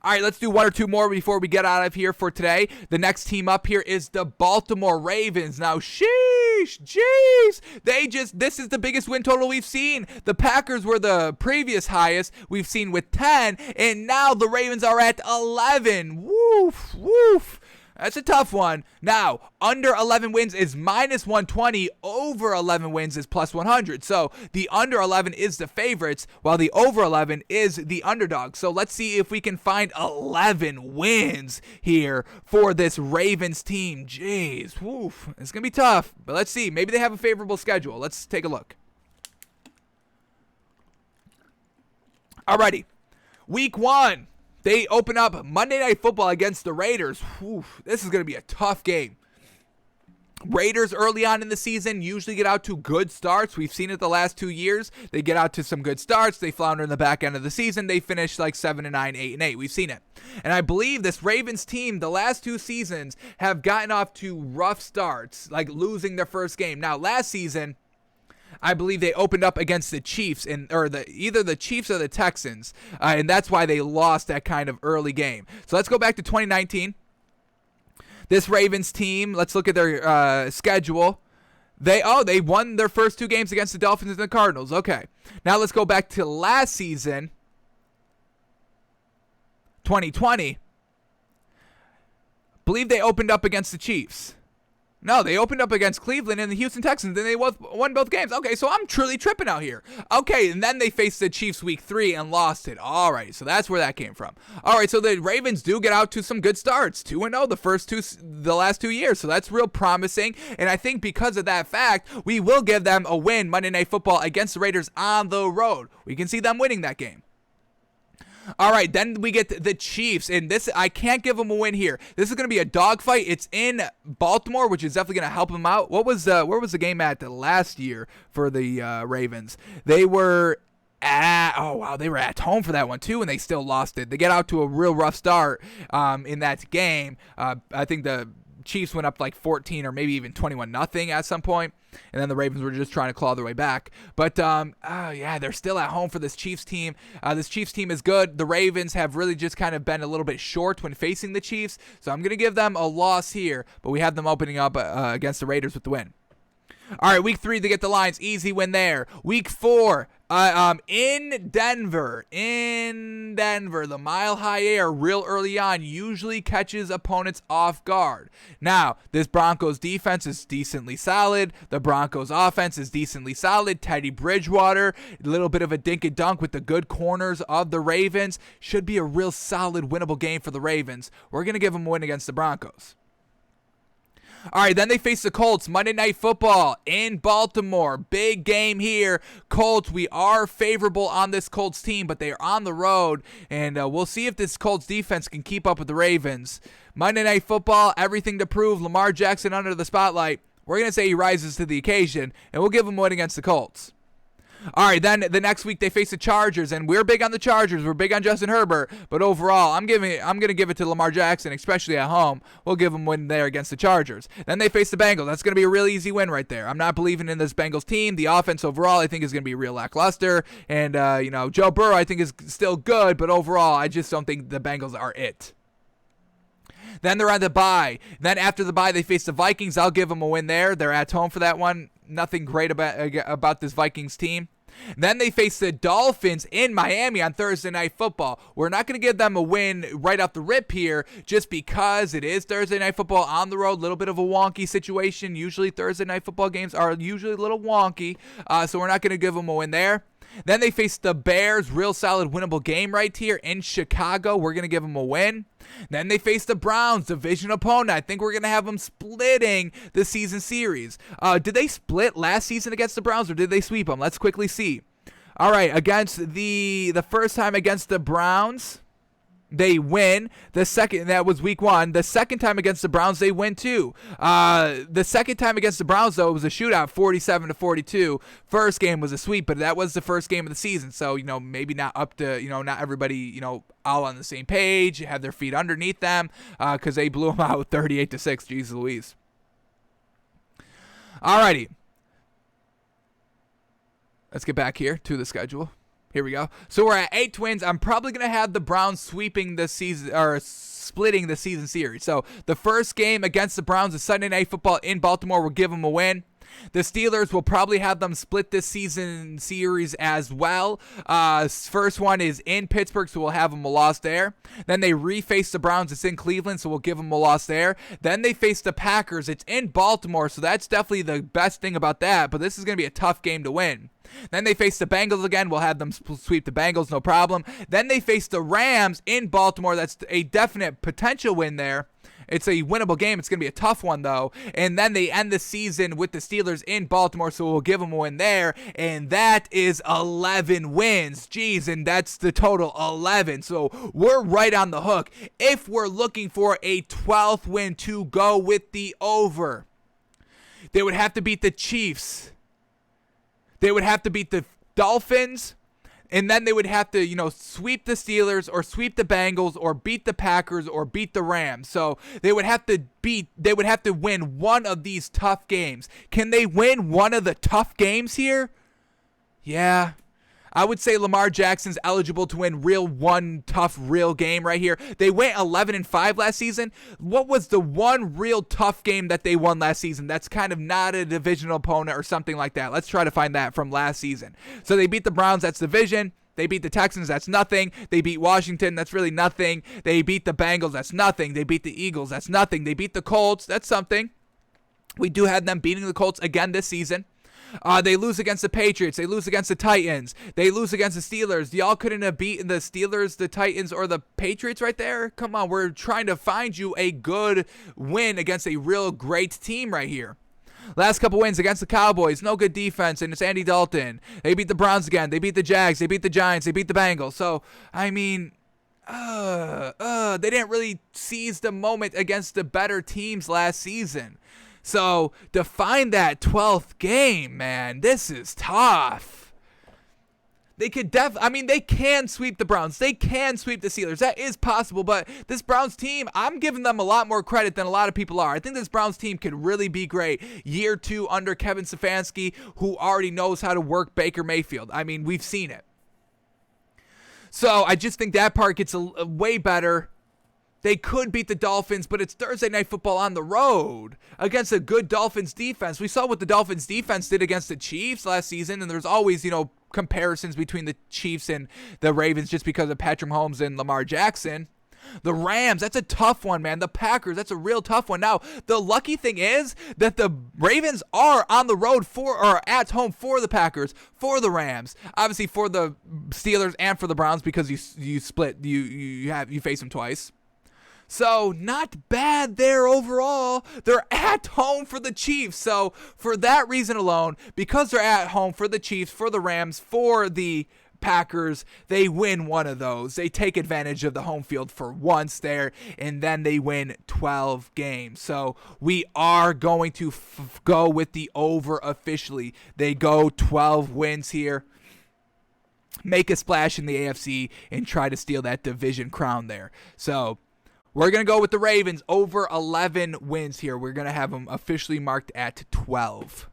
All right, let's do one or two more before we get out of here for today. The next team up here is the Baltimore Ravens. Now, sheesh, jeez. This is the biggest win total we've seen. The Packers were the previous highest we've seen with 10, and now the Ravens are at 11. Woof, woof. That's a tough one. Now, under 11 wins is minus 120. Over 11 wins is plus 100. So the under 11 is the favorites, while the over 11 is the underdog. So let's see if we can find 11 wins here for this Ravens team. Jeez, woof. It's going to be tough, but let's see. Maybe they have a favorable schedule. Let's take a look. Alrighty. Week 1. They open up Monday Night Football against the Raiders. Whew, this is going to be a tough game. Raiders early on in the season usually get out to good starts. We've seen it the last 2 years. They get out to some good starts. They flounder in the back end of the season. They finish like 7-9, 8-8. We've seen it. And I believe this Ravens team, the last 2 seasons, have gotten off to rough starts, like losing their first game. Now, last season, I believe they opened up against the Chiefs, either the Chiefs or the Texans, and that's why they lost that kind of early game. So let's go back to 2019. This Ravens team, let's look at their schedule. They won their first 2 games against the Dolphins and the Cardinals. Okay, now let's go back to last season, 2020. Believe they opened up against the Chiefs. No, they opened up against Cleveland and the Houston Texans, and they won both games. Okay, so I'm truly tripping out here. Okay, and then they faced the Chiefs week 3 and lost it. All right, so that's where that came from. All right, so the Ravens do get out to some good starts. 2-0 the last 2 years, so that's real promising. And I think because of that fact, we will give them a win Monday Night Football against the Raiders on the road. We can see them winning that game. All right, then we get the Chiefs, and this I can't give them a win here. This is going to be a dogfight. It's in Baltimore, which is definitely going to help them out. Where was the game at last year for the Ravens? They were at home for that one too, and they still lost it. They get out to a real rough start in that game. I think the Chiefs went up like 14 or maybe even 21-0 at some point, and then the Ravens were just trying to claw their way back. But they're still at home for this Chiefs team. This Chiefs team is good. The Ravens have really just kind of been a little bit short when facing the Chiefs, so I'm going to give them a loss here, but we have them opening up against the Raiders with the win. All right, week 3, they get the Lions. Easy win there. Week 4, in Denver, the Mile High Air real early on usually catches opponents off guard. Now, this Broncos defense is decently solid. The Broncos offense is decently solid. Teddy Bridgewater, a little bit of a dink and dunk with the good corners of the Ravens. Should be a real solid winnable game for the Ravens. We're going to give them a win against the Broncos. All right, then they face the Colts, Monday Night Football in Baltimore. Big game here. Colts, we are favorable on this Colts team, but they are on the road, and we'll see if this Colts defense can keep up with the Ravens. Monday Night Football, everything to prove. Lamar Jackson under the spotlight. We're going to say he rises to the occasion, and we'll give him a win against the Colts. All right, then the next week they face the Chargers, and we're big on the Chargers. We're big on Justin Herbert, but overall, I'm going to give it to Lamar Jackson, especially at home. We'll give him a win there against the Chargers. Then they face the Bengals. That's going to be a really easy win right there. I'm not believing in this Bengals team. The offense overall, I think, is going to be real lackluster, and Joe Burrow, I think, is still good, but overall, I just don't think the Bengals are it. Then they're on the bye. Then after the bye, they face the Vikings. I'll give them a win there. They're at home for that one. Nothing great about this Vikings team. Then they face the Dolphins in Miami on Thursday Night Football. We're not going to give them a win right off the rip here just because it is Thursday Night Football on the road. A little bit of a wonky situation. Usually Thursday Night Football games are usually a little wonky, so we're not going to give them a win there. Then they face the Bears, real solid winnable game right here in Chicago. We're going to give them a win. Then they face the Browns, division opponent. I think we're going to have them splitting the season series. Did they split last season against the Browns, or did they sweep them? Let's quickly see. All right, against the first time against the Browns, they win. The second, that was week 1. The second time against the Browns, they win too. The second time against the Browns, though, it was a shootout, 47-42. First game was a sweep, but that was the first game of the season. So, maybe not up to, not everybody, all on the same page, have their feet underneath them, because they blew them out 38-6. Jesus Louise. Alrighty. Let's get back here to the schedule. Here we go. So we're at 8 wins. I'm probably going to have the Browns sweeping the season, or splitting the season series. So the first game against the Browns is Sunday Night Football in Baltimore. We'll give them a win. The Steelers will probably have them split this season series as well. First one is in Pittsburgh, so we'll have them a loss there. Then they reface the Browns. It's in Cleveland, so we'll give them a loss there. Then they face the Packers. It's in Baltimore, so that's definitely the best thing about that. But this is going to be a tough game to win. Then they face the Bengals again. We'll have them sweep the Bengals, no problem. Then they face the Rams in Baltimore. That's a definite potential win there. It's a winnable game. It's going to be a tough one, though. And then they end the season with the Steelers in Baltimore, so we'll give them a win there. And that is 11 wins. Jeez, and that's the total, 11. So we're right on the hook if we're looking for a 12th win to go with the over. They would have to beat the Chiefs. They would have to beat the Dolphins. And then they would have to, sweep the Steelers or sweep the Bengals or beat the Packers or beat the Rams. So they would have to win one of these tough games. Can they win one of the tough games here? Yeah. I would say Lamar Jackson's eligible to win one tough real game right here. They went 11-5 last season. What was the one real tough game that they won last season? That's kind of not a divisional opponent or something like that. Let's try to find that from last season. So they beat the Browns. That's division. They beat the Texans. That's nothing. They beat Washington. That's really nothing. They beat the Bengals. That's nothing. They beat the Eagles. That's nothing. They beat the Colts. That's something. We do have them beating the Colts again this season. They lose against the Patriots. They lose against the Titans. They lose against the Steelers. Y'all couldn't have beaten the Steelers, the Titans, or the Patriots right there? Come on, we're trying to find you a good win against a real great team right here. Last couple wins against the Cowboys. No good defense, and it's Andy Dalton. They beat the Browns again. They beat the Jags. They beat the Giants. They beat the Bengals. So, I mean, they didn't really seize the moment against the better teams last season. So, to find that 12th game, man, this is tough. They could they can sweep the Browns. They can sweep the Steelers. That is possible, but this Browns team, I'm giving them a lot more credit than a lot of people are. I think this Browns team could really be great. Year 2 under Kevin Stefanski, who already knows how to work Baker Mayfield. I mean, we've seen it. So, I just think that part gets a way better. They could beat the Dolphins, but it's Thursday Night Football on the road against a good Dolphins defense. We saw what the Dolphins defense did against the Chiefs last season, and there's always, comparisons between the Chiefs and the Ravens just because of Patrick Mahomes and Lamar Jackson. The Rams, that's a tough one, man. The Packers, that's a real tough one. Now, the lucky thing is that the Ravens are on the road or at home for the Packers, for the Rams, obviously for the Steelers and for the Browns because you split, you face them twice. So, not bad there overall. They're at home for the Chiefs. So, for that reason alone, because they're at home for the Chiefs, for the Rams, for the Packers, they win one of those. They take advantage of the home field for once there, and then they win 12 games. So, we are going to go with the over officially. They go 12 wins here. Make a splash in the AFC and try to steal that division crown there. So, we're going to go with the Ravens over 11 wins here. We're going to have them officially marked at 12.